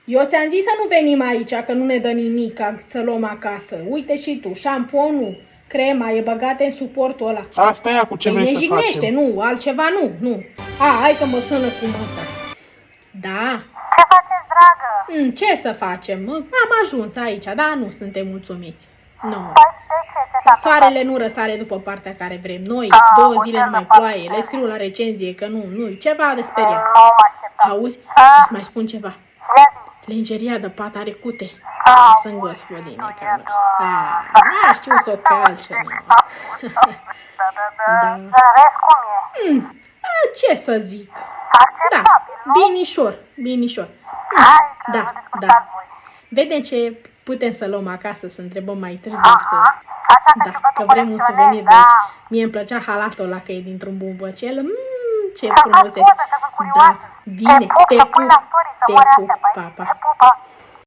Eu ți-am zis să nu venim aici, că nu ne dă nimic să luăm acasă. Uite și tu, șamponul, crema, e băgată în suportul ăla. Asta e cu ce vrei ne să jignește, facem. nu, altceva nu. Hai că mă sună cu măta. Da? Ce faceți, dragă? Ce să facem? Am ajuns aici, dar nu suntem mulțumiți. Nu. Păi, de ce? Ce s-a Soarele nu răsare după partea care vrem. Noi, 2 zile nu mai ploaie. Le scriu la recenzie că nu, ceva de speriat. Nu mă așteptam. Auzi? Și-ți mai spun ceva. Lingeria de pat are cute. Sunt gospodine ca noi. N-a știu să o calce. Da. Vezi cum e? Ce să zic? Da, binișor. Hai că Da. vă discutați voi. Vedem ce putem să luăm acasă, să întrebăm mai târziu. Așa Da, că vrem un suvenir de aici. Mie îmi plăcea halatul ăla că e dintr-un bumbăcel. Ce frumusețe. Da, bine, te pup, papa.